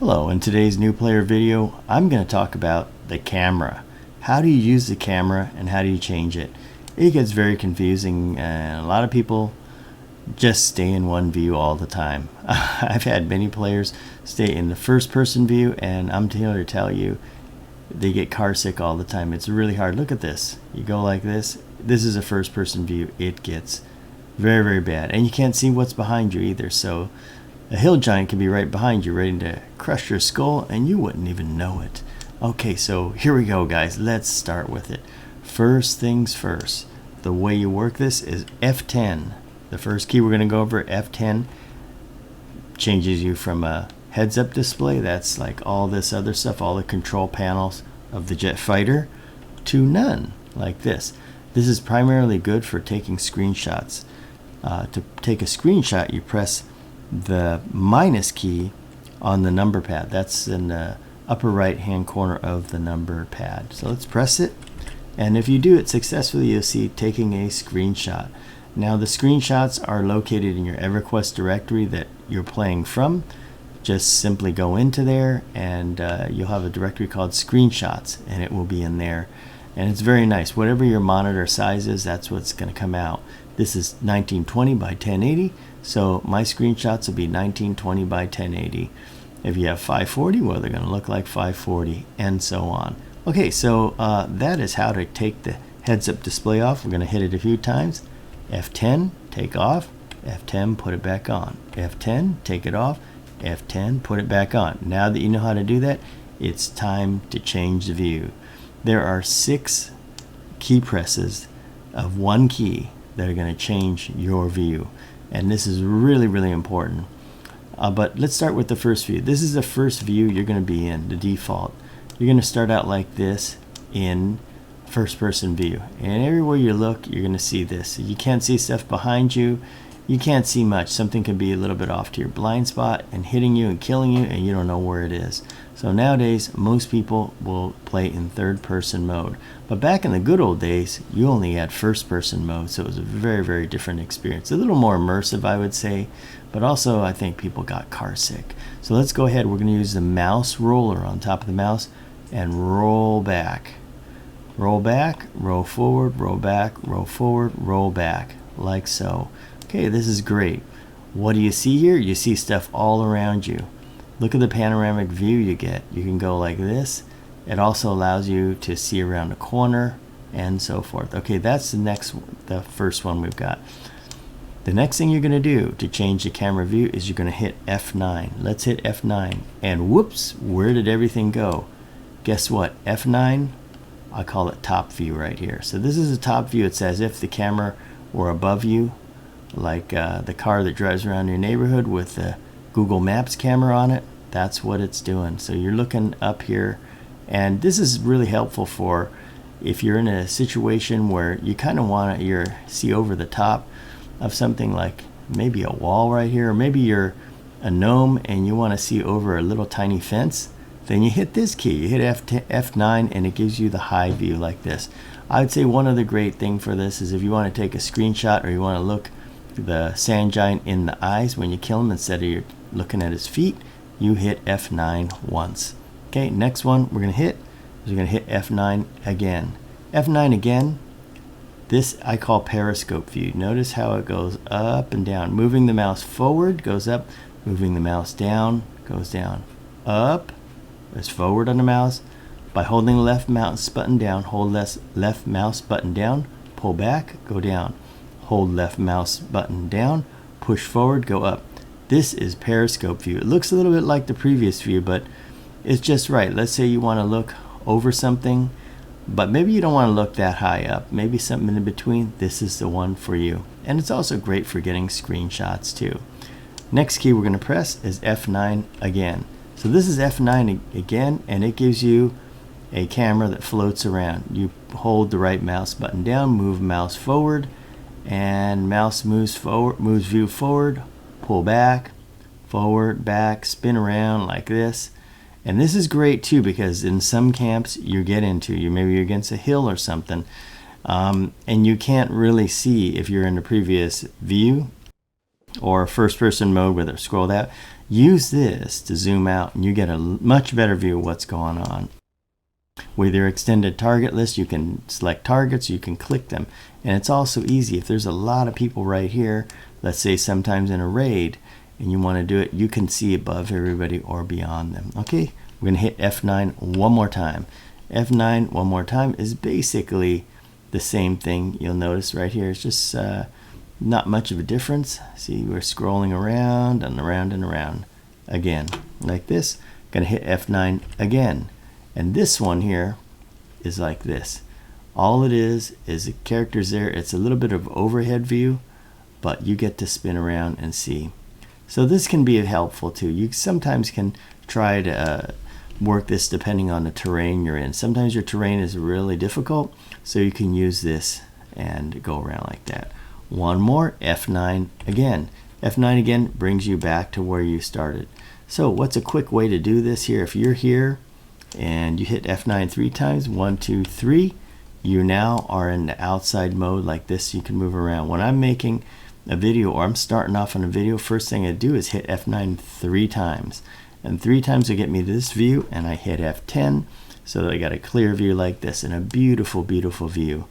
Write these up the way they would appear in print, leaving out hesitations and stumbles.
Hello, in today's new player video, I'm going to talk about the camera. How do you use the camera and how do you change it? It gets very confusing and a lot of people just stay in one view all the time. I've had many players stay in the first person view and I'm here to tell you they get car sick all the time. It's really hard. Look at this. You go like this. This is a first person view. It gets very, very bad. And you can't see what's behind you either. So a hill giant could be right behind you, ready to crush your skull, and you wouldn't even know it. Okay, so here we go, guys. Let's start with it. First things first. The way you work this is F10. The first key we're going to go over, F10, changes you from a heads-up display, that's like all this other stuff, all the control panels of the jet fighter, to none, like this. This is primarily good for taking screenshots. To take a screenshot, you press the minus key on the number pad. That's in the upper right hand corner of the number pad. So let's press it, and if you do it successfully, you'll see taking a screenshot. Now the screenshots are located in your EVERQUEST directory that you're playing from. Just simply go into there and you'll have a directory called screenshots, and it will be in there, and it's very nice. Whatever your monitor size is, that's what's going to come out. This is 1920 by 1080, so my screenshots will be 1920 by 1080. If you have 540, well, they're going to look like 540, and so on. Okay, so that is how to take the heads-up display off. We're going to hit it a few times. F10, take off. F10, put it back on. F10, take it off. F10, put it back on. Now that you know how to do that, it's time to change the view. There are 6 key presses of one key that are going to change your view, and this is really, really important. But let's start with the first view. This is the first view you're going to be in, the default. You're going to start out like this in first person view, and everywhere you look you're going to see this. You can't see stuff behind you, you can't see much. Something can be a little bit off to your blind spot and hitting you and killing you, and you don't know where it is. So nowadays most people will play in third person mode, but back in the good old days you only had first person mode, so it was a very, very different experience. A little more immersive, I would say, but also I think people got car sick. So let's go ahead. We're going to use the mouse roller on top of the mouse and roll back. Roll back, roll forward, roll back, roll forward, roll back, like so. Okay, this is great. What do you see here? You see stuff all around you. Look at the panoramic view you get. You can go like this. It also allows you to see around the corner and so forth. Okay, that's the first one we've got. The next thing you're going to do to change the camera view is you're going to hit F9. Let's hit F9. And whoops, where did everything go? Guess what? F9, I call it top view right here. So this is a top view. It's as if the camera were above you, like the car that drives around your neighborhood with the Google Maps camera on it. That's what it's doing. So you're looking up here, and this is really helpful for if you're in a situation where you kind of want to see over the top of something, like maybe a wall right here, or maybe you're a gnome and you want to see over a little tiny fence. Then you hit this key, you hit F9, and it gives you the high view like this. I would say one other great thing for this is if you want to take a screenshot or you want to look the sand giant in the eyes when you kill him instead of you're looking at his feet, you hit F9 once. Okay, next one we're going to hit is we're going to hit F9 again. F9 again. This I call Periscope View. Notice how it goes up and down. Moving the mouse forward goes up, moving the mouse down goes down. Up is forward on the mouse. By holding the left mouse button down, hold left mouse button down, pull back, go down. Hold left mouse button down, push forward, go up. This is Periscope View. It looks a little bit like the previous view, but it's just right. Let's say you want to look over something, but maybe you don't want to look that high up. Maybe something in between. This is the one for you. And it's also great for getting screenshots too. Next key we're going to press is F9 again. So this is F9 again, and it gives you a camera that floats around. You hold the right mouse button down, move mouse forward, and mouse moves view forward, pull back, forward, back, spin around like this. And this is great too, because in some camps you get into, maybe you're against a hill or something, and you can't really see if you're in the previous view or first person mode where they're scrolled out. use this to zoom out and you get a much better view of what's going on. With your extended target list, you can select targets, you can click them, and it's also easy. If there's a lot of people right here, let's say sometimes in a raid, and you want to do it, you can see above everybody or beyond them. Okay, we're going to hit F9 one more time. F9 one more time is basically the same thing. You'll notice right here, it's just not much of a difference. See, we're scrolling around and around and around again, like this. Going to hit F9 again. And this one here is like this. All it is the characters there. It's a little bit of overhead view, but you get to spin around and see. So this can be helpful too. You sometimes can try to work this depending on the terrain you're in. Sometimes your terrain is really difficult, so you can use this and go around like that. One more, F9 again. F9 again brings you back to where you started. So what's a quick way to do this here? If you're here and you hit F9 3 times, 1, 2, 3, you now are in the outside mode like this. You can move around. When I'm making a video or I'm starting off on a video, first thing I do is hit F9 3 times. And 3 times will get me to this view, and I hit F10 so that I got a clear view like this and a beautiful, beautiful view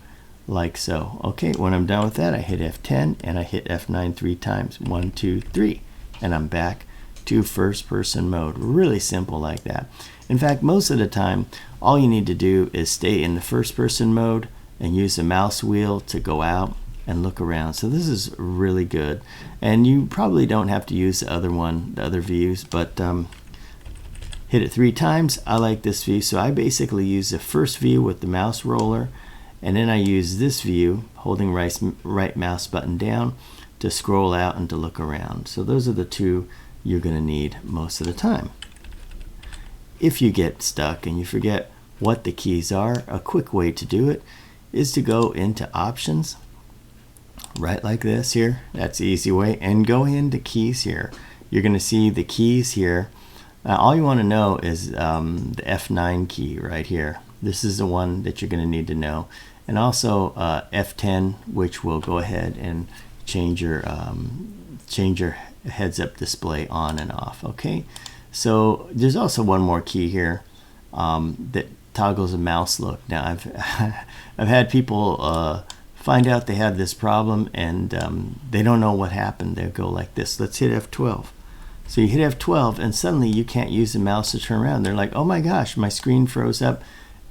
like so. Okay, when I'm done with that, I hit F10 and I hit F9 3 times, 1, 2, 3, and I'm back to first person mode. Really simple like that. In fact, most of the time, all you need to do is stay in the first person mode and use the mouse wheel to go out and look around. So this is really good. And you probably don't have to use the other one, the other views, but hit it 3 times. I like this view. So I basically use the first view with the mouse roller, and then I use this view, holding right mouse button down to scroll out and to look around. So those are the two you're going to need most of the time. If you get stuck and you forget what the keys are, a quick way to do it is to go into options, right like this here. That's the easy way. And go into keys here. You're going to see the keys here. Now, all you want to know is the F9 key right here. This is the one that you're going to need to know. And also F10, which will go ahead and change your heads-up display on and off. Okay. So there's also one more key here that toggles a mouse look. Now I've had people find out they have this problem and they don't know what happened. They'll go like this. Let's hit F12. So you hit F12 and suddenly you can't use the mouse to turn around. They're like, oh my gosh, my screen froze up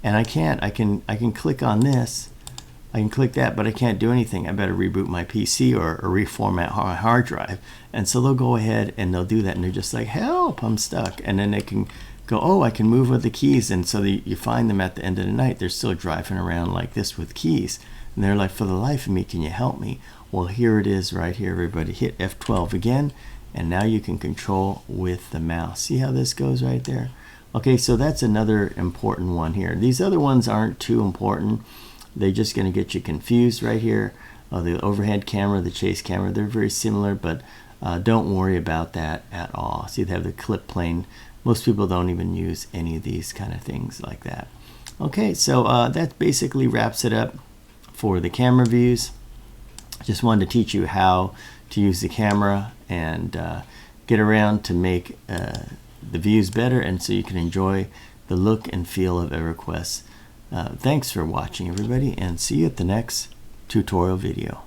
and I can't. I can click on this. I can click that, but I can't do anything. I better reboot my PC or reformat my hard drive. And so they'll go ahead and they'll do that, and they're just like, help, I'm stuck. And then they can go, oh, I can move with the keys. And so you find them at the end of the night, they're still driving around like this with keys. And they're like, for the life of me, can you help me? Well, here it is right here, everybody. Hit F12 again, and now you can control with the mouse. See how this goes right there? Okay, so that's another important one here. These other ones aren't too important. They're just going to get you confused right here. The overhead camera, the chase camera, they're very similar, but don't worry about that at all. See, they have the clip plane. Most people don't even use any of these kind of things like that. Okay, so that basically wraps it up for the camera views. Just wanted to teach you how to use the camera and get around to make the views better, and so you can enjoy the look and feel of EverQuest. Thanks for watching, everybody, and see you at the next tutorial video.